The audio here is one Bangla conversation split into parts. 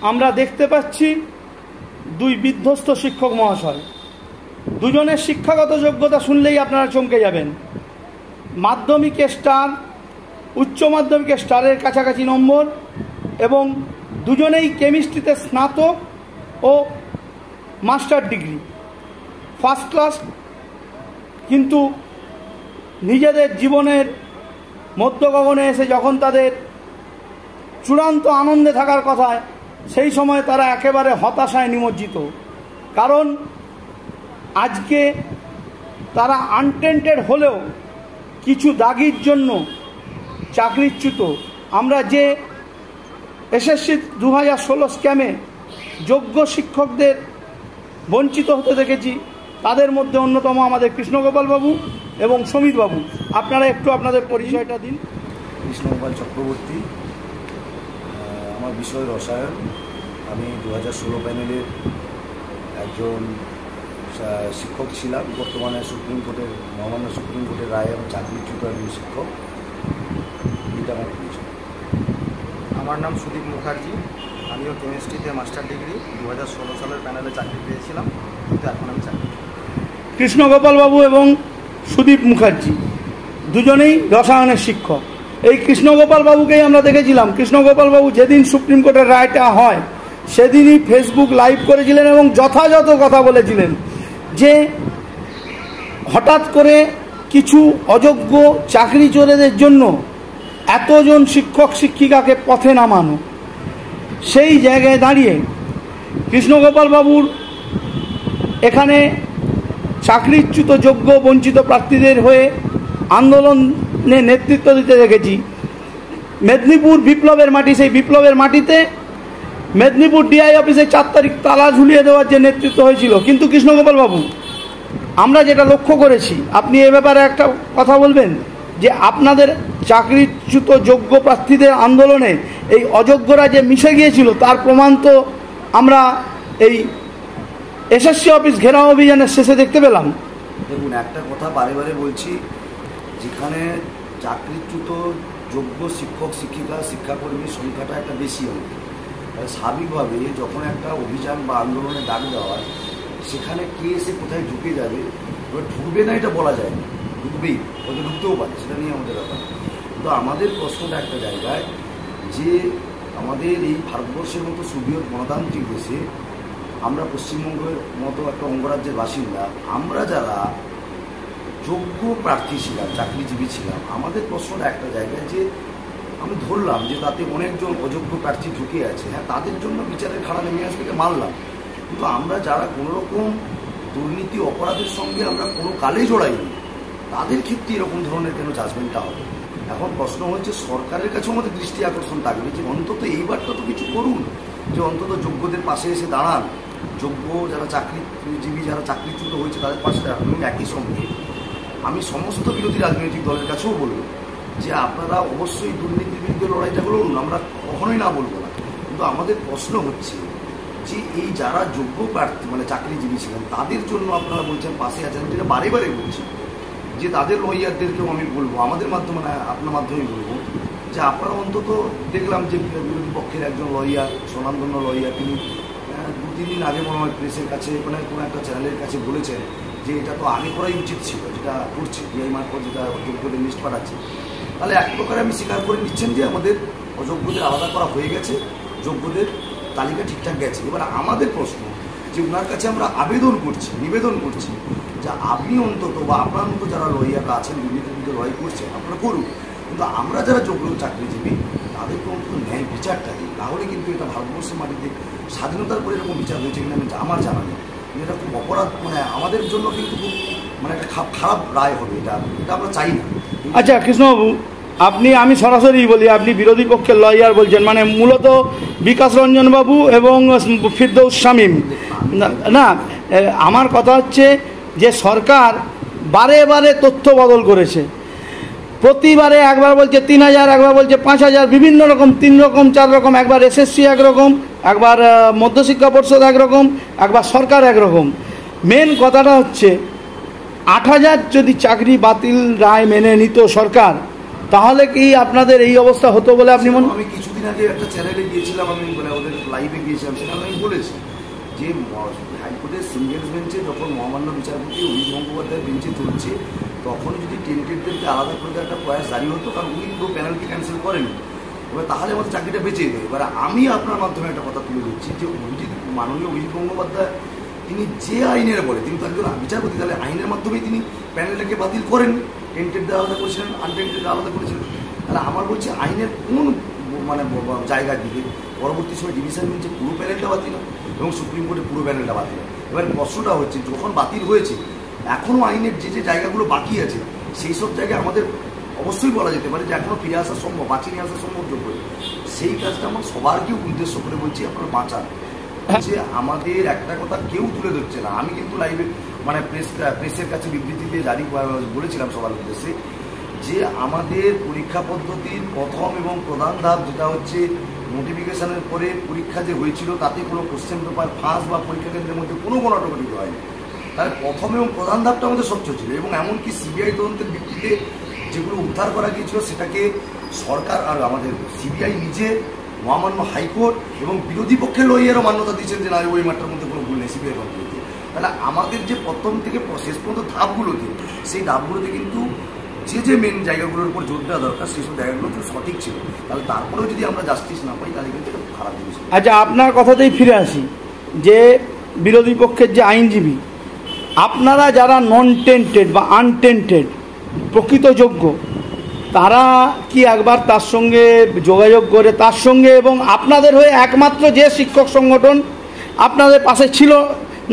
আমরা দেখতে পাচ্ছি দুই বিধ্বস্ত শিক্ষক মহাশয়। দুজনের শিক্ষাগত যোগ্যতা শুনলেই আপনারা চমকে যাবেন। মাধ্যমিকে স্টার, উচ্চ মাধ্যমিকে স্টারের কাছাকাছি নম্বর, এবং দুজনেই কেমিস্ট্রিতে স্নাতক ও মাস্টার ডিগ্রি, ফার্স্ট ক্লাস। কিন্তু নিজেদের জীবনের মধ্যগগনে এসে যখন তাদের চূড়ান্ত আনন্দে থাকার কথা, সেই সময় তারা একেবারে হতাশায় নিমজ্জিত। কারণ আজকে তারা আনটেন্টেড হলেও কিছু দাগির জন্য চাকরিচ্যুত। আমরা যে এসএসসি 2016 স্ক্যামে যোগ্য শিক্ষকদের বঞ্চিত হতে দেখেছি, তাদের মধ্যে অন্যতম আমাদের কৃষ্ণগোপাল বাবু এবং সমিত বাবু। আপনারা একটু আপনাদের পরিচয়টা দিন। কৃষ্ণগোপাল চক্রবর্তী, আমার বিষয় রসায়ন। আমি 2016 প্যানেলের একজন শিক্ষক ছিলাম। বর্তমানে মহামান্য সুপ্রিম কোর্টের রায়ে আমি চাকরিচ্যুত একজন শিক্ষক। এটা আমার পরিচয়। আমার নাম সুদীপ মুখার্জি, আমিও কেমিস্ট্রিতে মাস্টার ডিগ্রি 2016 সালের প্যানেলে চাকরি পেয়েছিলাম, কিন্তু এখন আমি চাকরি। কৃষ্ণগোপাল বাবু এবং সুদীপ মুখার্জি দুজনেই রসায়নের শিক্ষক। এই কৃষ্ণগোপাল বাবুকেই আমরা দেখেছিলাম। কৃষ্ণগোপাল বাবু যেদিন সুপ্রিম কোর্টের রায়টা হয় সেদিনই ফেসবুক লাইভ করেছিলেন এবং যথাযথ কথা বলেছিলেন যে হঠাৎ করে কিছু অযোগ্য চাকরি চোরেদের জন্য এতজন শিক্ষক শিক্ষিকাকে পথে নামানো। সেই জায়গায় দাঁড়িয়ে কৃষ্ণগোপাল বাবুর এখানে চাকরিচ্যুত যোগ্য বঞ্চিত প্রার্থীদের হয়ে আন্দোলনে নেতৃত্ব দিতে দেখেছি। মেদিনীপুর বিপ্লবের মাটি, সেই বিপ্লবের মাটিতে মেদিনীপুর ডিআই অফিসে 4 তারিখ তালা ঝুলিয়ে দেওয়ার যে নেতৃত্ব হয়েছিল। কিন্তু কৃষ্ণগোপাল বাবু, আমরা যেটা লক্ষ্য করেছি, আপনি এ ব্যাপারে একটা কথা বলবেন যে আপনাদের চাকরিচ্যুত যোগ্য প্রার্থীদের আন্দোলনে এই অযোগ্যরা যে মিশে গিয়েছিল তার প্রমাণ তো আমরা এই এসএসসি অফিস ঘেরাও অভিযানের শেষে দেখতে পেলাম। দেখুন, একটা কথা বারে বারে বলছি, যেখানে চাকরিচ্যুত যোগ্য শিক্ষক শিক্ষিকা শিক্ষাকর্মীর সংখ্যাটা একটা বেশি হবে, স্বাভাবিকভাবে যখন একটা অভিযান বা আন্দোলনে ডাক দেওয়া হয়, সেখানে কে এসে কোথায় ঢুকে যাবে, এবার ঢুকবে না এটা বলা যায় না, ঢুকবেই, হয়তো ঢুকতেও পারে, সেটা নিয়ে আমাদের ব্যাপার। কিন্তু আমাদের প্রশ্নটা একটা জায়গায় যে আমাদের এই ভারতবর্ষের মতো সুবৃহৎ গণতান্ত্রিক দেশে, আমরা পশ্চিমবঙ্গের মতো একটা অঙ্গরাজ্যের বাসিন্দা, আমরা যারা যোগ্য প্রার্থী ছিলাম, চাকরিজীবী ছিলাম, আমাদের প্রশ্নটা একটা জায়গায় যে আমি ধরলাম যে তাতে অনেকজন অযোগ্য প্রার্থী ঢুকে আছে, হ্যাঁ তাদের জন্য বিচারের খাড়া নেমে আসবে, মানলাম। কিন্তু আমরা যারা কোনোরকম দুর্নীতি অপরাধের সঙ্গে আমরা কোনো কালে জড়াইনি, তাদের ক্ষেত্রে এরকম ধরনের কেন জাজমেন্টটা হবে? এখন প্রশ্ন হচ্ছে, সরকারের কাছেও আমাদের দৃষ্টি আকর্ষণ থাকবে যে অন্তত এইবারটা তো কিছু করুন, যে অন্তত যোগ্যদের পাশে এসে দাঁড়ান, যোগ্য যারা চাকরিজীবী যারা চাকরিচ্যুত হয়েছে তাদের পাশে দাঁড়ান। একই সঙ্গে আমি সমস্ত বিরোধী রাজনৈতিক দলের কাছেও বলবো যে আপনারা অবশ্যই দুর্নীতির বিরুদ্ধে লড়াইটা লড়ুন, আমরা কখনোই না বলবো না। কিন্তু আমাদের প্রশ্ন হচ্ছে যে এই যারা যোগ্য প্রার্থী মানে চাকরিজীবী ছিলেন তাদের জন্য আপনারা বলছেন পাশে আছেন, যেটা বারে বারে বলছি যে তাদের লয়ারদেরকেও আমি বলবো, আমাদের মাধ্যমে না আপনার মাধ্যমেই বলবো যে আপনারা অন্তত, দেখলাম যে বিরোধী পক্ষের একজন লয়ার, স্বনামধন্য লয়ার, তিনি 2-3 দিন আগে মনে হয় প্রেসের কাছে মানে কোনো একটা চ্যানেলের কাছে বলেছেন যে এটা তো আগে করাই উচিত ছিল, যেটা করছে ডিআই মারফত, যেটা যোগ্যদের লিস্ট পাঠাচ্ছে। তাহলে এক প্রকারে আমি স্বীকার করে নিচ্ছেন যে আমাদের অযোগ্যদের আলাদা করা হয়ে গেছে, যোগ্যদের তালিকা ঠিকঠাক গেছে। এবার আমাদের প্রশ্ন যে ওনার কাছে আমরা নিবেদন করছি যে আপনি অন্তত বা আপনার মতো যারা লয়াররা আছেন, দুর্নীতির বিরুদ্ধে লড়াই করছেন, আপনারা করুন, কিন্তু আমরা যারা যোগ্য চাকরিজীবী তাদেরকে অন্তত ন্যায় বিচারটা দিই। তাহলে কিন্তু এটা ভারতবর্ষের মাটিতে স্বাধীনতার পরে এরকম বিচার হয়েছে কিনা আমার জানা নেই। এটা খুব অপরাধ, মানে আমাদের জন্য কিন্তু খুব মানে একটা খারাপ রায় হবে, এটা আমরা চাই না। আচ্ছা কৃষ্ণবাবু, আমি সরাসরি বলি, আপনি বিরোধী পক্ষের লয়ার বলছেন, মানে মূলত বিকাশ রঞ্জন বাবু এবং ফিরদৌস শামীম না। আমার কথা হচ্ছে যে সরকার বারে বারে তথ্য বদল করেছে, প্রতিবারে একবার বলছে 3000, একবার বলছে 5000, বিভিন্ন রকম, 3 রকম 4 রকম, একবার এসএসসি একরকম, একবার মধ্যশিক্ষা পর্ষদ একরকম, একবার সরকার একরকম। মেন কথাটা হচ্ছে 8000 যদি চাকরি বাতিল রায় মেনে নিত সরকার, তাহলে কি আপনাদের এই অবস্থা হতো বলে আপনি মনে? আমি কিছুদিন আগে একটা চ্যানেলে গিয়েছিলাম, আমি মানে ওদের লাইভে গিয়েছিলাম, সেখানে আমি বলেছি যে হাইকোর্টের সিঙ্গেল বেঞ্চে যখন মহামান্য বিচারপতি অভিজিৎ গঙ্গোপাধ্যায়ের বেঞ্চে চলছে তখন যদি টেন্টেডদেরকে আলাদা করে একটা প্রয়াস জারি হতো, কারণ উনি পুরো প্যানেলকে ক্যান্সেল করেনি, এবার তাহলে আমাদের চাকরিটা বেঁচে যেত। এবার আমি আপনার মাধ্যমে একটা কথা তুলে দিচ্ছি যে মাননীয় অভিজিৎ গঙ্গোপাধ্যায় তিনি যে আইনের বলে, তিনি তো একজন বিচারপতি, তাহলে আইনের মাধ্যমেই তিনি প্যানেলটাকে বাতিল করেন, টেন্টেডদের আলাদা করেছিলেন, আনটেন্টেড আলাদা করেছিলেন। তাহলে আমার বলছি আইনের কোন মানে জায়গা দিকে পরবর্তী সময় ডিভিশন বেঞ্চে পুরো প্যানেলটা বাতিল হয় এবং সুপ্রিম কোর্টে পুরো প্যানেলটা বাতিল হয়। এবার প্রশ্নটা হচ্ছে যখন বাতিল হয়েছে এখনও আইনের যে যে জায়গাগুলো বাকি আছে সেই সব জায়গায় আমাদের অবশ্যই বলা যেতে পারে যে এখনও ফিরে আসা সম্ভব, বাঁচিয়ে নিয়ে আসা সম্ভব যোগ্য। সেই কাজটা আমার সবারকেও উদ্দেশ্য করে বলছি, আপনারা বাঁচান। যে আমাদের একটা কথা কেউ তুলে ধরছে না। আমি কিন্তু লাইভে মানে প্রেসের কাছে বিবৃতি দিয়ে জারি বলেছিলাম সবার উদ্দেশ্যে যে আমাদের পরীক্ষা পদ্ধতির প্রথম এবং প্রধান ধাপ যেটা হচ্ছে নোটিফিকেশনের পরে পরীক্ষা যে হয়েছিল তাতে কোনো কোশ্চেন পেপার ফাঁস বা পরীক্ষা কেন্দ্রের মধ্যে কোনো অটোমেটিক হয়নি। তাহলে প্রথম এবং প্রধান ধাপটা আমাদের স্বচ্ছ ছিল এবং এমনকি সিবিআই তদন্তের ভিত্তিতে যেগুলো উদ্ধার করা গিয়েছিল সেটাকে সরকার আর আমাদের সিবিআই নিজে, মহামান্য হাইকোর্ট এবং বিরোধী পক্ষের লয়ারও মান্যতা দিয়েছেন যে না ওই মাঠটার মধ্যে কোনো ভুল নেই সিবিআই তদন্তে। তাহলে আমাদের যে প্রথম থেকে শেষ পর্যন্ত ধাপগুলোতে সেই ধাপগুলোতে কিন্তু যে যে মেন জায়গাগুলোর উপর জোর দেওয়া দরকার সেই সব জায়গাগুলো কিন্তু সঠিক ছিল। তাহলে তারপরেও যদি আমরা জাস্টিস না পাই তাহলে কিন্তু এটা খারাপ জিনিস। আচ্ছা, আপনার কথাতেই ফিরে আসি যে বিরোধী পক্ষের যে আইনজীবী, আপনারা যারা নন টেন্টেড বা আনটেন্টেড প্রকৃত যোগ্য তারা কি একবার তার সঙ্গে যোগাযোগ করে তার সঙ্গে এবং আপনাদের হয়ে একমাত্র যে শিক্ষক সংগঠন আপনাদের পাশে ছিল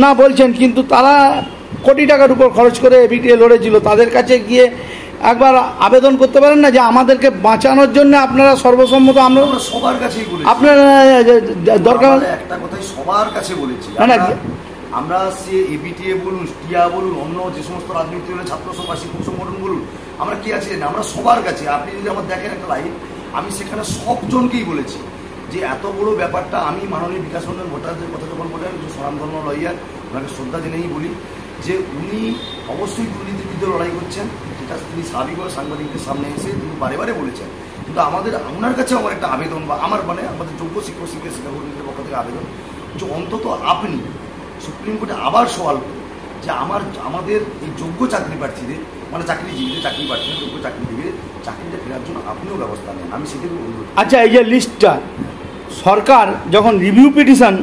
না বলছেন কিন্তু তারা কোটি টাকার উপর খরচ করে এবিটিএ লড়েছিল, তাদের কাছে গিয়ে একবার আবেদন করতে পারেন না যে আমাদেরকে বাঁচানোর জন্য আপনারা সর্বসম্মত? আমরা সবার কাছেই বলেছি, আপনারা দরকার একটা কথাই সবার কাছে বলেছি আমরা সে এবিটিএ বলুন, টিয়া বলুন, অন্য যে সমস্ত রাজনীতি হলে ছাত্র সভা শিক্ষক সংগঠন বলুন, আমরা কি আছি আমরা সবার কাছে। আপনি যদি আমার দেখেন একটা লাইভ, আমি সেখানে সবজনকেই বলেছি যে এত বড় ব্যাপারটা আমি মাননীয় বিকাশ রঞ্জন ভট্টাচার্যের কথা যখন বলেন যে স্বনামধন্য লয়ার, ওনাকে শ্রদ্ধা জেনেই বলি যে উনি অবশ্যই দুর্নীতির বিরুদ্ধে লড়াই করছেন, যেটা তিনি স্বাভাবিকভাবে সাংবাদিকদের সামনে এসে তিনি বারে বারে বলেছেন। কিন্তু আমাদের ওনার কাছে আমার একটা আবেদন বা আমার মানে আমাদের যোগ্য শিক্ষক শিক্ষাকর্মীদের পক্ষ থেকে আবেদন যে অন্তত আপনি সুপ্রিম কোর্টে আবার সওয়াল করুন যে আমাদের এই যোগ্য চাকরি প্রার্থীদের মানে চাকরিজীবীদের, চাকরি প্রার্থীদের, যোগ্য চাকরিজীবীদের চাকরিটা ফেরার জন্য আপনিও ব্যবস্থা নেন। আমি সেটাকে অনুরোধ। আচ্ছা, এই যে লিস্টটা সরকার যখন রিভিউ পিটিশন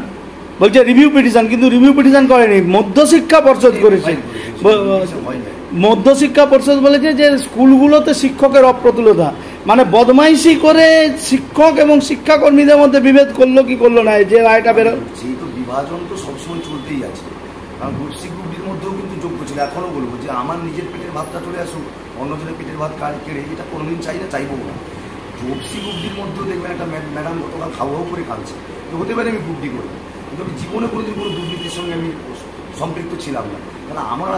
বলছে, রিভিউ পিটিশন কিন্তু রিভিউ পিটিশন করেনি, মধ্যশিক্ষা পর্ষদ করেছে। মধ্যশিক্ষা পর্ষদ বলেছে যে স্কুলগুলোতে শিক্ষকের অপ্রতুলতা, মানে বদমাইশি করে শিক্ষক এবং শিক্ষাকর্মীদের মধ্যে বিভেদ করলো কি করলো না, যে রায়টা বেরো যেহেতু বিভাজন তো সবসময় চলতেই আছে। কারণ গ্রুপ সি গ্রুপ ডির মধ্যেও কিন্তু যোগ্য ছিল। এখনও বলবো যে আমার নিজের পেটের ভাতটা চলে আসুক, অন্যজনের পেটের ভাত কেড়ে এটা কোনোদিন চাই না, চাইবো না। গ্রুপ সি গ্রুপ ডির মধ্যেও দেখবেন একটা ম্যাডাম গতকাল খাওয়াও করে কাঁদছে, তো হতে পারে আমি গ্রুপ ডি করি, কিন্তু আমি জীবনে কোনোদিন কোনো দুর্নীতির সঙ্গে আমি সম্পৃক্ত ছিলাম না। তাহলে আমার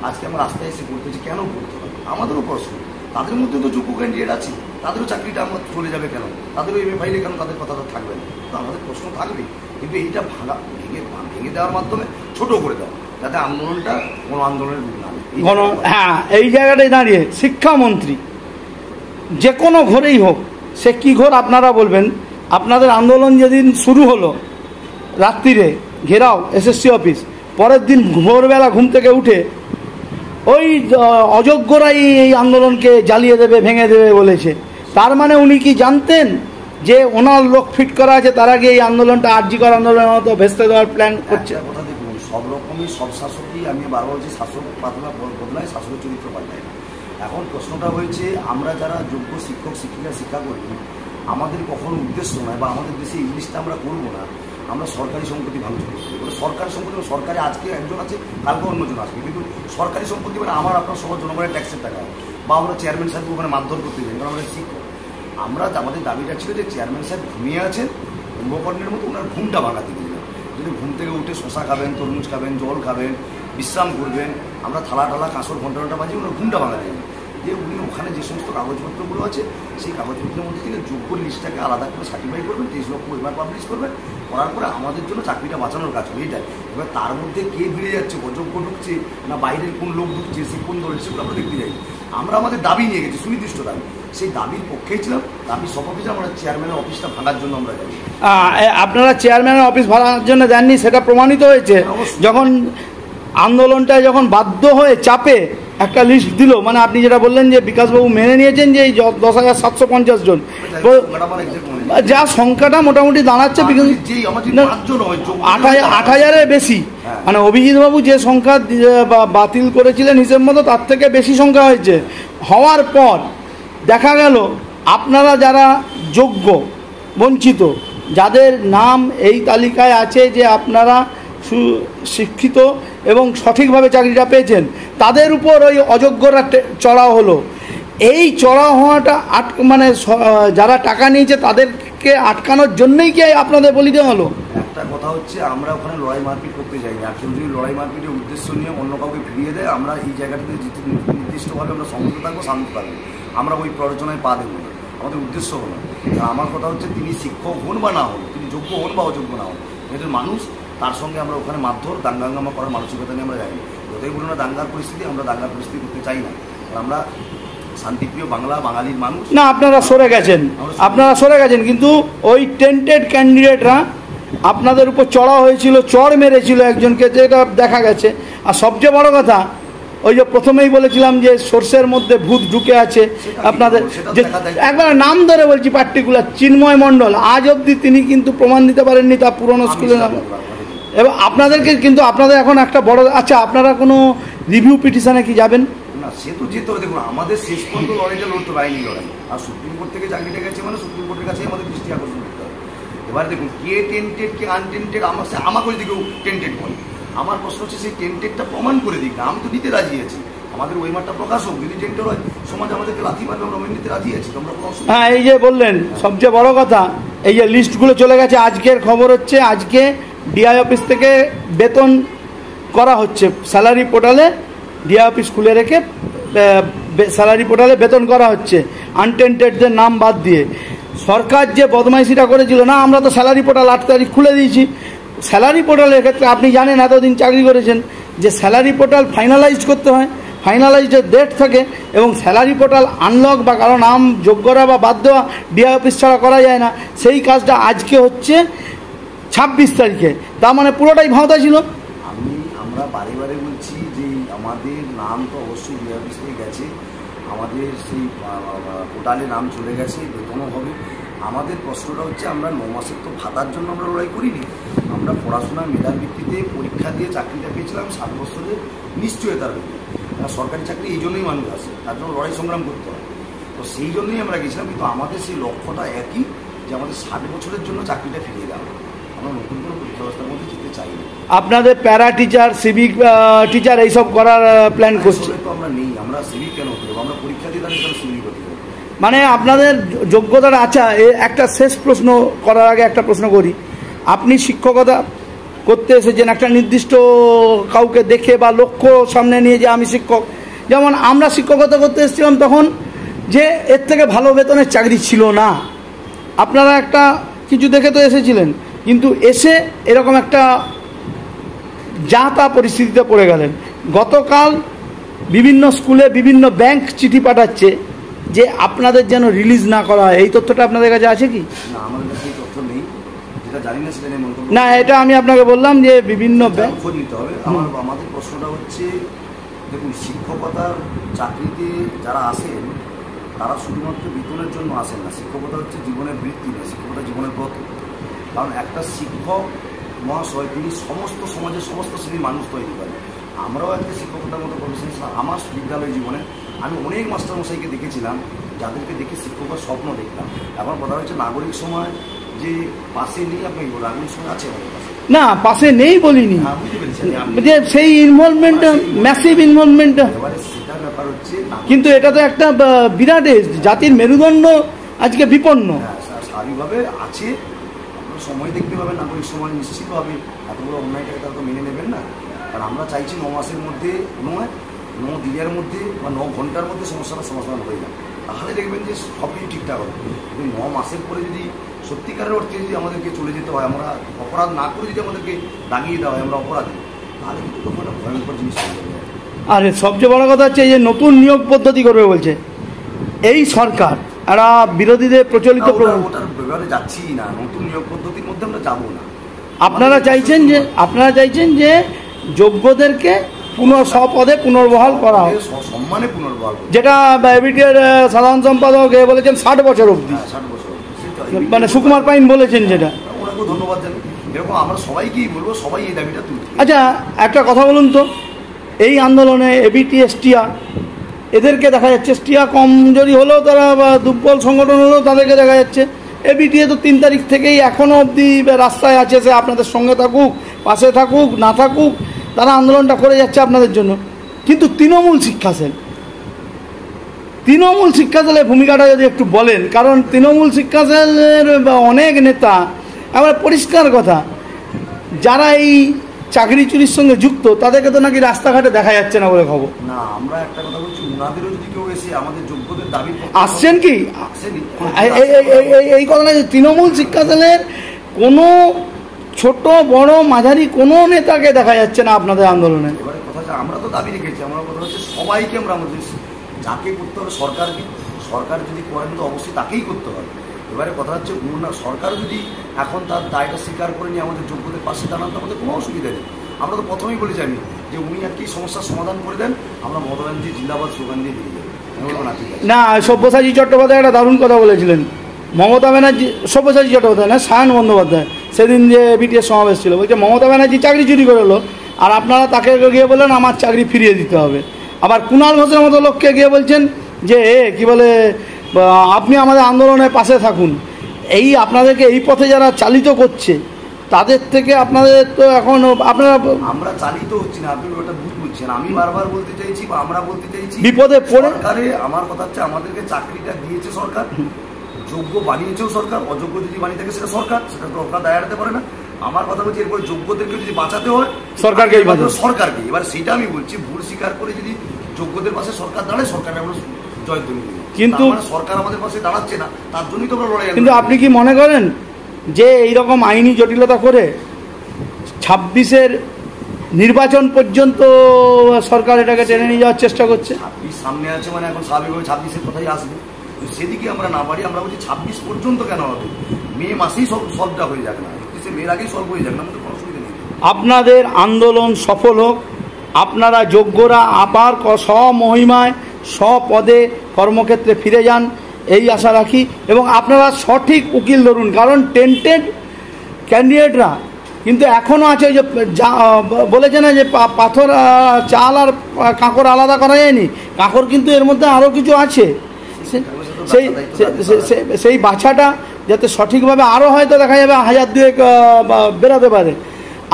আজকে আমার রাস্তায় এসে করতেছি, কেন করতে হবে? আমাদেরও প্রশ্ন, তাদের মধ্যে তো যোগ্য ক্যান্ডিডেট আছে, তাদেরও চাকরিটা আমার চলে যাবে কেন? তাদেরও এমএ ফাইলে কেন তাদের কথা তো থাকবে না? তো আমাদের প্রশ্ন থাকবেই, কিন্তু এইটা ভেঙে দেওয়ার মাধ্যমে ছোট করে দেওয়া, যাতে আন্দোলনটা কোনো আন্দোলনের রূপ না নেয়। হ্যাঁ, এই জায়গাটায় দাঁড়িয়ে শিক্ষামন্ত্রী যে কোনো ঘরেই হোক, সে কী ঘর আপনারা বলবেন, আপনাদের আন্দোলন যেদিন শুরু হলো রাত্রিরে ঘেরাও এসএসসি অফিস, পরের দিন ভোরবেলা ঘুম থেকে উঠে ওই অযোগ্যরাই এই আন্দোলনকে জ্বালিয়ে দেবে, ভেঙে দেবে বলেছে। তার মানে উনি কি জানতেন যে ওনার লোক ফিট করা আছে, তারা গিয়ে এই আন্দোলনটা আরজিকর আন্দোলনের মতো ভেস্তে দেওয়ার প্ল্যান করছে? কথা দেখুন, সব রকমই সব শাসকই, আমি বারবার বলছি, শাসক বদলায়, শাসকের চরিত্র পাল্টায় না। এখন প্রশ্নটা হয়েছে আমরা যারা যোগ্য শিক্ষক শিক্ষিকা শিক্ষা করি, আমাদের কখনো উদ্দেশ্য নয় বা আমাদের দেশে এই জিনিসটা আমরা করবো না, আমরা সরকারি সম্পত্তি ভাঙচুর করতে পারি। সরকারি সম্পত্তি সরকারি আজকে একজন আছে, কালকে অন্যজন আসবে, কিন্তু সরকারি সম্পত্তি মানে আমার আপনার সবার জনগণের ট্যাক্সের টাকা, বা আমরা চেয়ারম্যান সাহেব ওখানে মারধর করতে যাই, কারণ আমরা শিক্ষক। আমরা আমাদের দাবিটা ছিল যে চেয়ারম্যান সাহেব ঘুমিয়ে আছেন কুম্ভকর্ণের মতো, ওনার ঘুমটা ভাঙাতে দিলেন। যদি ঘুম থেকে উঠে শশা খাবেন, তরমুজ খাবেন, জল খাবেন, বিশ্রাম করবেন, আমরা থালা টালা কাঁসর ঘন্টা বাজিয়ে ওনার ঘুমটা ভাঙাতে দিলেন। যে উনি ওখানে যে সমস্ত কাগজপত্রগুলো আছে সেই কাগজপত্রের মধ্যে থেকে যোগ্য লিস্টটাকে আলাদা করে সার্টিফাই করবেন, 23 লক্ষ এবার পাবলিশ করবেন, করার পরে আমাদের জন্য চাকরিটা বাঁচানোর কাজ হবে এইটাই। এবার তার মধ্যে কে ভিড়ে যাচ্ছে, অযোগ্য ঢুকছে না বাইরের কোন লোক ঢুকছে, সে কোন দলের, সেগুলো আমরা দেখতে যাই। আমরা আমাদের দাবি নিয়ে গেছি, সুনির্দিষ্ট দাবি, সেই দাবির পক্ষেই ছিলাম। দাবি সভাপতি আমরা চেয়ারম্যানের অফিসটা ভাঙার জন্য আমরা যাই। আপনারা চেয়ারম্যানের অফিস ভাঙার জন্য যাননি, সেটা প্রমাণিত হয়েছে যখন আন্দোলনটায় যখন বাধ্য হয়ে চাপে একটা লিস্ট দিল, মানে আপনি যেটা বললেন যে বিকাশবাবু মেনে নিয়েছেন যে এই 10,750 জন, যা সংখ্যাটা মোটামুটি দাঁড়াচ্ছে 8,000-এর বেশি। মানে অভিজিৎবাবু যে সংখ্যা বাতিল করেছিলেন হিসেব মতো তার থেকে বেশি সংখ্যা হয়েছে। হওয়ার পর দেখা গেল আপনারা যারা যোগ্য বঞ্চিত, যাদের নাম এই তালিকায় আছে যে আপনারা শিক্ষিত এবং সঠিকভাবে চাকরিটা পেয়েছেন, তাদের উপর ওই অযোগ্যরা চড়াও হলো। এই চড়াও হওয়াটা মানে যারা টাকা নিয়েছে তাদেরকে আটকানোর জন্যই কি আপনাদের বলি দেওয়া হলো? একটা কথা হচ্ছে, আমরা ওখানে লড়াই মারপিট করতে যাই না। কেউ যদি লড়াই মারপিটের উদ্দেশ্য নিয়ে অন্য কাউকে ফিরিয়ে দেয়, আমরা এই জায়গাটাতে নির্দিষ্টভাবে আমরা সংযত থাকবো, শান্ত থাকবো, আমরা ওই প্ররোচনায় পা দেবো না। আমাদের উদ্দেশ্য হলো, আমার কথা হচ্ছে তিনি শিক্ষক হন বা না হন, তিনি যোগ্য হন বা অযোগ্য না হন, এদের মানুষ, তার সঙ্গে আমরা ওখানে মারধর দাঙ্গাঙ্গামা করার মানসিকতা নিয়ে আমরা যাই না। যতই বলুন না দাঙ্গার পরিস্থিতি, আমরা দাঙ্গার পরিস্থিতি করতে চাই না। আমরা শান্তিপ্রিয় বাঙালির মানুষ। না, আপনারা সরে গেছেন, কিন্তু ওই টেন্টেড ক্যান্ডিডেটরা আপনাদের উপর চড়া হয়েছিল, চড় মেরেছিল একজনকে, যেটা দেখা গেছে। আর সবচেয়ে বড় কথা, ওই যে প্রথমেই বলেছিলাম যে সর্ষের মধ্যে ভূত ঢুকে আছে আপনাদের, যে একবার নাম ধরে বলছি পার্টিকুলার, চিন্ময় মণ্ডল, আজ অবধি তিনি কিন্তু প্রমাণ দিতে পারেননি তার পুরনো স্কুলের নাম। এবং আপনাদেরকে কিন্তু আপনাদের এখন একটা বড়, আচ্ছা আপনারা কোনো রিভিউ পিটিশনে কি যাবেন? না, সে তো যেতে হবে। দেখুন, আমাদের শেষ পর্যন্ত লড়াইটা লড়তে পারিনি লড়াই, আর সুপ্রিম কোর্ট থেকে চাকরিটা গেছে মানে সুপ্রিম কোর্টের কাছে আমাদের দৃষ্টি আকর্ষণ করতে হবে। এবার দেখুন, কে টেন্টেড কে আনটেন্টেড, আমাকে যদি কেউ টেন্টেড বলে, আমার প্রশ্ন হচ্ছে সেই টেন্টেডটা প্রমাণ করে দিক না। আমি তো দিতে রাজি আছি, আমাদের ওই মাঠটা প্রকাশ হোক। যদি টেন্টেড হয়, সমাজ আমাদেরকে লাথি মারবে, আমরা নিতে রাজি আছি। তোমরা হ্যাঁ, এই যে বললেন সবচেয়ে বড় কথা, এই যে লিস্টগুলো চলে গেছে, আজকের খবর হচ্ছে আজকে ডিআই অফিস থেকে বেতন করা হচ্ছে, স্যালারি পোর্টালে ডিআই অফিস খুলে রেখে স্যালারি পোর্টালে বেতন করা হচ্ছে আনটেন্টেডদের নাম বাদ দিয়ে। সরকার যে বদমাইশিটা করেছিল, না আমরা তো স্যালারি পোর্টাল 8 তারিখ খুলে দিয়েছি। স্যালারি পোর্টালের ক্ষেত্রে আপনি জানেন, এতদিন চাকরি করেছেন, যে স্যালারি পোর্টাল ফাইনালাইজ করতে হয়, ফাইনালাইজের ডেট থাকে, এবং স্যালারি পোর্টাল আনলক বা কারো নাম যোগ্যরা বা বাদ দেওয়া ডিআই অফিস ছাড়া করা যায় না। সেই কাজটা আজকে হচ্ছে 26 তারিখে, তার মানে পুরোটাই ভাঁওতা ছিল। আমরা বারে বারে বলছি যে আমাদের নাম তো অবশ্যই ডিআই অফিস থেকে গেছে, আমাদের সেই পোর্টালে নাম চলে গেছে, বেতনও হবে। আমাদের প্রশ্নটা হচ্ছে, আমরা 9 মাসের তো ভাতার জন্য আমরা লড়াই করিনি। আমরা পড়াশোনার মেধার ভিত্তিতে পরীক্ষা দিয়ে চাকরিটা পেয়েছিলাম 7 বছরের নিশ্চয়তার ভিত্তিতে। সরকারি চাকরি এই জন্যই মানুষ আসে, তার জন্য লড়াই সংগ্রাম করতে হয়। তো সেই জন্যই আমরা গেছিলাম, কিন্তু আমাদের সেই লক্ষ্যটা একই, যে আমাদের 60 বছরের জন্য চাকরিটা ফিরিয়ে দেওয়া। আমরা নতুন কোনো পরীক্ষা ব্যবস্থার মধ্যে যেতে চাই না। আপনাদের প্যারা টিচার, সিভিক টিচার এইসব করার প্ল্যান করছি তো আমরা নেই। আমরা সিভিক কেন করবো? আমরা পরীক্ষা দিয়ে তাহলে সিভিক করতে হবে। মানে আপনাদের যোগ্যতাটা। আচ্ছা, একটা শেষ প্রশ্ন করার আগে একটা প্রশ্ন করি। আপনি শিক্ষকতা করতে এসেছেন একটা নির্দিষ্ট কাউকে দেখে বা লক্ষ্য সামনে নিয়ে, যে আমি শিক্ষক, যেমন আমরা শিক্ষকতা করতে এসেছিলাম তখন যে এর থেকে ভালো বেতনের চাকরি ছিল না, আপনারা একটা কিছু দেখে তো এসেছিলেন, কিন্তু এসে এরকম একটা যা তা পরিস্থিতিতে পড়ে গেলেন। গতকাল বিভিন্ন স্কুলে বিভিন্ন ব্যাংক চিঠি পাঠাচ্ছে যে আপনাদের যেন রিলিজ না করা হয়। এই তথ্যটা আপনাদের কাছে আছে কি? না, আমাদের কাছে এই তথ্য নেই, যেটা জানি না সেটা নিয়ে মন্তব্য না, এটা আমি আপনাকে বললাম যে বিভিন্ন ব্যাংক খোঁজ নিতে হবে। আমাদের প্রশ্নটা হচ্ছে, দেখুন, শিক্ষকতার চাকরিতে যারা আসেন তারা শুধুমাত্র বেতনের জন্য আসেন না। শিক্ষকতা হচ্ছে জীবনের বৃত্তি না, শিক্ষকতা জীবনের ব্রত। কারণ একটা শিক্ষক মহাশয় তিনি সমস্ত সমাজের সমস্ত শ্রেণীর মানুষ তৈরি করেন। আমরাও একটা শিক্ষকতার মতো প্রফেশন। আমার বিদ্যালয় জীবনে আমি অনেক মাস্টারমশাইকে দেখেছিলাম, যাদেরকে দেখে শিক্ষকের স্বপ্ন দেখতাম। এখন কথা হচ্ছে, নাগরিক সমাজ যে পাশে নেই, আপনি নাগরিক সমাজ আছে আমাদের পাশে। না, পাশে নেই বলিনি, যে সেই ইনভলভমেন্টটা, ম্যাসিভ ইনভলভমেন্টটা। সেটার ব্যাপার হচ্ছে, কিন্তু এটা তো একটা বিরাট জাতির মেরুদণ্ড আজকে বিপন্ন। স্বাভাবিকভাবে আছে, আপনার সময় দেখতে পাবেন। নাগরিক সমাজ নিশ্চিতভাবে এতগুলো অন্যায়টাকে তারা তো মেনে নেবেন না। কারণ আমরা চাইছি 9 মাসের মধ্যে, নয় 9 দিনের মধ্যে বা 9 ঘন্টার মধ্যে সমস্যাটা সমাধান হয়ে যায়। তাহলে দেখবেন যে সব কিছু ঠিকঠাক হবে। কিন্তু 9 মাসের পরে যদি সত্যিকারের অর্থে যদি আমাদেরকে চলে যেতে হয়, আমরা অপরাধ না করে যদি আমাদেরকে দাগিয়ে দেওয়া হয় আমরা অপরাধী, তাহলে কিন্তু তখন একটা ভয়ঙ্কর জিনিস হয়ে যাবে। আর সবচেয়ে বড় কথা হচ্ছে, এই যে নতুন নিয়োগ পদ্ধতি করবে বলছে এই সরকার, একটা বিরোধীদের প্রচলিত ওটার ব্যাপারে যাচ্ছি না, নতুন নিয়োগ পদ্ধতির মধ্যে আমরা যাবো না। আপনারা চাইছেন যে যোগ্যদেরকে স্বপদে পুনর্বহাল করা হয়, সম্মানে পুনর্বহাল, যেটা এবিটির সাধারণ সম্পাদক বলেছেন 60 বছর অবধি, 60 বছর মানে সুকুমার পাইন বলেছেন, যেটা ওনাকেও ধন্যবাদ জানাই। এরকম আমরা সবাইকেই বলবো, সবাই এই দাবিটা তুলবে। আচ্ছা, একটা কথা বলুন তো, এই আন্দোলনে এবিটি এসটিআর এদেরকে দেখা যাচ্ছে, এসটিআর কমজোরি হলেও তারা বা দুর্বল সংগঠন হলেও তাদেরকে দেখা যাচ্ছে। এবিটিএ তো 3 তারিখ থেকেই এখনও অবধি রাস্তায় আছে, সে আপনাদের সঙ্গে থাকুক, পাশে থাকুক, না থাকুক, তারা আন্দোলনটা করে যাচ্ছে আপনাদের জন্য। কিন্তু তৃণমূল শিক্ষা সেলের ভূমিকাটা যদি একটু বলেন, কারণ তৃণমূল শিক্ষা সেলের অনেক নেতা, আবার পরিষ্কার কথা, যারা এই চাকরি চুরির সঙ্গে যুক্ত তাদেরকে তো নাকি রাস্তাঘাটে দেখা যাচ্ছে না বলে খবর। না, আমরা একটা কথা বলছি, ওনাদেরও যদি কেউ এসে আমাদের যোগ্যদের দাবি আসছেন কি এই কথাটা, তৃণমূল শিক্ষা সেলের কোনো ছোট বড় মাঝারি কোনো নেতাকে দেখা যাচ্ছে না আপনাদের আন্দোলনে। এবারে কথা হচ্ছে, আমরা তো দাবি রেখেছি, আমার কথা হচ্ছে সবাইকে আমরা আমাদের যাকে করতে হবে, সরকার যদি করেন তো অবশ্যই তাকেই করতে হবে। এবারে কথা হচ্ছে, সরকার যদি এখন তার দায়টা স্বীকার করে নিয়ে আমাদের যোগ্যদের পাশে দাঁড়ান তো আমাদের কোনো অসুবিধা নেই। আমরা তো প্রথমেই বলেছি আমি যে উনি আর কি সমস্যার সমাধান করে দেন, আমরা মমতা ব্যানার্জি জিন্দাবাদ স্লোগান দিয়ে দিয়ে দেবো। না, সব্যসাচী চট্টোপাধ্যায় একটা দারুণ কথা বলেছিলেন। মমতা ব্যানার্জি, সব্যসাচী চট্টোপাধ্যায় না, সায়ন বন্দ্যোপাধ্যায়, সেদিন যে বিটিএস সমাবেশ ছিল, বলছে মমতা ব্যানার্জি চাকরি চুরি করে হলো, আর আপনারা তাকে গিয়ে বললেন আমার চাকরি ফিরিয়ে দিতে হবে। আবার কুণাল ঘোষের মতো লোককে গিয়ে বলছেন যে কি বলে, আপনি আমাদের আন্দোলনের পাশে থাকুন। এই আপনাদেরকে এই পথে যারা চালিত করছে তাদের থেকে আপনাদের তো এখন আমরা চালিত হচ্ছি না, আপনি ওটা ভুল বুঝছেন। আমি বারবার বলতে চাইছি বা আমরা বলতে চাইছি, বিপদে পড়ে সরকারে আমার কথা হচ্ছে আমাদেরকে চাকরিটা দিয়েছে সরকার, যোগ্য বানিয়েছেও সরকার, অযোগ্য যদি বানিয়ে থাকে সেটা তো সরকার দায় এড়াতে পারে না। আমার কথা বলছি, এরপরে যোগ্যদেরকে যদি বাঁচাতে হয় সরকারকে। এবার সেটা আমি বলছি, ভুল স্বীকার করে যদি যোগ্যদের পাশে সরকার দাঁড়ায়, সরকারে আমরা জয়ধ্বনি দিই, কিন্তু সরকার আমাদের পাশে দাঁড়াচ্ছে না, তার জন্যই তো আমরা লড়াই। কিন্তু আপনি কি মনে করেন যে এইরকম আইনি জটিলতা করে 26-এর নির্বাচন পর্যন্ত সরকার এটাকে টেনে নিয়ে যাওয়ার চেষ্টা করছে? 26 সামনে আছে, মানে এখন স্বাভাবিকভাবে 26-এর কথাই আসবে, তো সেদিকে আমরা না পারি। আমরা বলছি 26 পর্যন্ত কেন হবে, মে মাসেই সলভটা হয়ে যাক না, মেয়ের আগেই সলভ হয়ে যাক না, আমাদের কোনো অসুবিধা নেই। আপনাদের আন্দোলন সফল হোক, আপনারা যোগ্যরা আবার স্বমহিমায় স্বপদে কর্মক্ষেত্রে ফিরে যান, এই আশা রাখি। এবং আপনারা সঠিক উকিল ধরুন, কারণ টেন্টেড ক্যান্ডিডেটরা কিন্তু এখনও আছে। ওই যে বলেছে না যে পাথর, চাল আর কাঁকর আলাদা করা যায়নি, কাঁকর কিন্তু এর মধ্যে আরও কিছু আছে। সেই বাছাটা যাতে সঠিকভাবে আরও হয়তো দেখা যাবে 1000-2 বেরাতে পারে।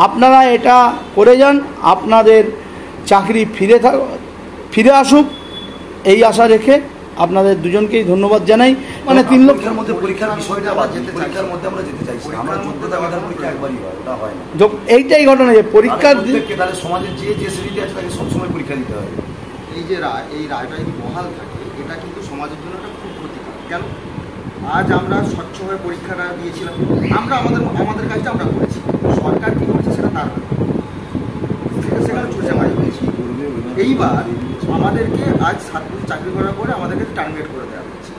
আপনারা এটা করে যান, আপনাদের চাকরি ফিরে আসুক, এই আশা রেখে আপনাদের দুজনকেই ধন্যবাদ জানাই। মানে 3 লক্ষের মধ্যে পরীক্ষার বিষয়টা, পরীক্ষার মধ্যে আমরা যেতে চাইছি, আমরা যোগ্যতা আধার পরীক্ষা একবারই হয়, ওটা হয় না। এইটাই ঘটনা যে পরীক্ষার তাহলে সমাজের যে শ্রেণীতে আছে তাকে সবসময় পরীক্ষা দিতে হয়। এই রায়টা যদি বহাল থাকে, এটা কিন্তু সমাজের জন্য একটা খুব ক্ষতিকর। কেন? আজ আমরা স্বচ্ছভাবে পরীক্ষাটা দিয়েছিলাম, আমরা আমাদের কাজটা আমরা করেছি, সরকার কী করছে সেটা তার সেখানে চুষে মারি হয়েছি। এইবার আমাদেরকে আজ 7 বছর চাকরি করার পরে আমাদেরকে টার্গেট করে দেওয়া হচ্ছে।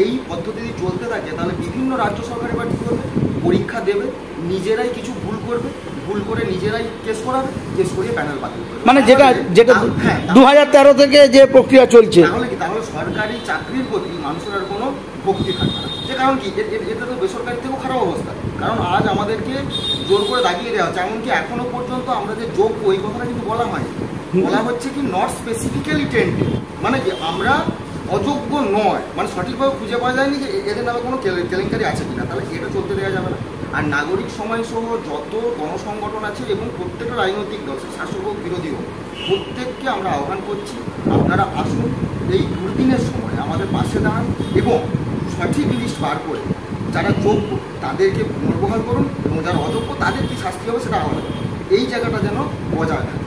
এই পদ্ধতি যদি চলতে থাকে তাহলে বিভিন্ন রাজ্য সরকার এবার কী করবে, পরীক্ষা দেবে, নিজেরাই কিছু ভুল করবে, ভুল করে নিজেরাই কেস করাবে, কেস করিয়ে প্যানেল বাতিল করবে। মানে যেটা 2013 থেকে যে প্রক্রিয়া চলছে, তাহলে সরকারি চাকরির প্রতি মানুষের আর কোনো ভক্তি থাকবে না। যে কারণ কি, এটা তো বেসরকারি থেকেও খারাপ অবস্থা। কারণ আজ আমাদেরকে জোর করে দাগিয়ে দেওয়া হচ্ছে, এমনকি এখনো পর্যন্ত আমরা যে যোগ্য এই কথাটা কিন্তু বলা হয়নি, বলা হচ্ছে কি নট স্পেসিফিক্যালি টেন্টেড, মানে কি আমরা অযোগ্য নয়, মানে সঠিকভাবে খুঁজে পাওয়া যায়নি যে এদের নামে কোনো কেলেঙ্কারি আছে কিনা, তাহলে এটা চলতে দেওয়া যাবে না। আর নাগরিক সমাজ সহ যত গণসংগঠন আছে এবং প্রত্যেকটা রাজনৈতিক দল, শাসক হোক বিরোধী হোক, প্রত্যেককে আমরা আহ্বান করছি, আপনারা আসুন, এই দুর্দিনের সময় আমাদের পাশে দাঁড়ান এবং সঠিক লিস্ট বার করে যারা যোগ্য তাদেরকে পুনর্বহাল করুন এবং যারা অযোগ্য তাদের কী শাস্তি হবে সেটা আমাদের, এই জায়গাটা যেন বজায় থাকে।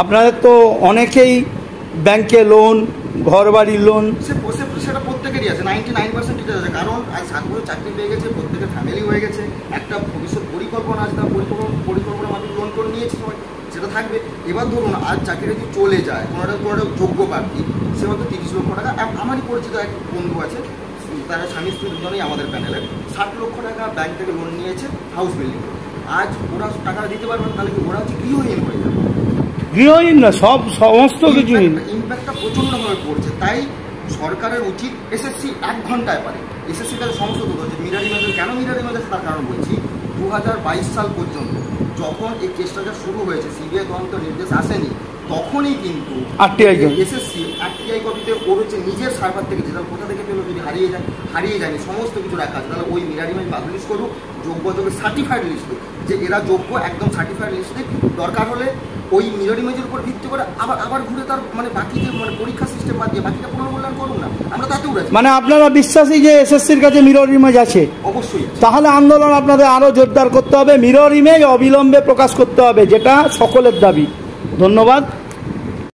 আপনাদের তো অনেকেই ব্যাংকে লোন, ঘর বাড়ির লোন, সেটা প্রত্যেকেরই আছে, 99% ডিটেল আছে। কারণ আজ 7 বছর চাকরি পেয়ে গেছে, প্রত্যেকের ফ্যামিলি হয়ে গেছে, একটা ভবিষ্যৎ পরিকল্পনা আছে, তার পরিকল্পনা মাধ্যমে লোন করে নিয়েছে সবাই। সেটা থাকবে। এবার ধরুন আজ চাকরিটা যদি চলে যায়, কোনো একটা যোগ্য প্রার্থী, সে হয়তো 30 লক্ষ টাকা, আমারই পরিচিত এক বন্ধু আছে, তারা স্বামী স্ত্রী দুজনেই আমাদের প্যানেলের, 60 লক্ষ টাকা ব্যাংক থেকে লোন নিয়েছে হাউস বিল্ডিং। আজ ওরা টাকা দিতে পারবে না, তাহলে কি ওরা হচ্ছে গৃহহীন হয়ে যাবে? গৃহহীন না, সমস্ত কিছু ইম্প্যাক্টটা প্রচণ্ডভাবে পড়ছে। তাই সরকারের উচিত এসএসসি 1 ঘন্টায় পারে, এসএসসি তার সমস্ত তথ্য হচ্ছে মিরার ইমেজের। কেন মিরার ইমেজ আছে তার কারণ বলছি, 2022 সাল পর্যন্ত যখন এই কেসটা শুরু হয়েছে, সিবিআই তদন্ত নির্দেশ আসেনি, তখনই কিন্তু এসএসসি আরটিআই কপিতে ওর হচ্ছে নিজের সার্ভার থেকে, যেটা কোথা থেকে পেলো, যদি হারিয়ে যায়নি, সমস্ত কিছু রাখা আছে, তাহলে ওই মিরার ইমেজ পাবলিশ করুক, যোগ্য সার্টিফাইড লিস্টে, যে এরা যোগ্য একদম সার্টিফাইড লিস্টে, দরকার হলে ওই মিরর ইমেজের উপর ভিত্তি করে আবার ঘুরে তার মানে বাকি যে মানে পরীক্ষা সিস্টেম বাদ দিয়ে বাকিটা পুনর্মূল্যায়ন করুন না, আমরা তাতেও রাজি। মানে আপনারা বিশ্বাসী যে এসএসসির কাছে মিরর ইমেজ আছে? অবশ্যই। তাহলে আন্দোলন আপনাদের আরো জোরদার করতে হবে, মিরর ইমেজ অবিলম্বে প্রকাশ করতে হবে, যেটা সকলের দাবি। ধন্যবাদ।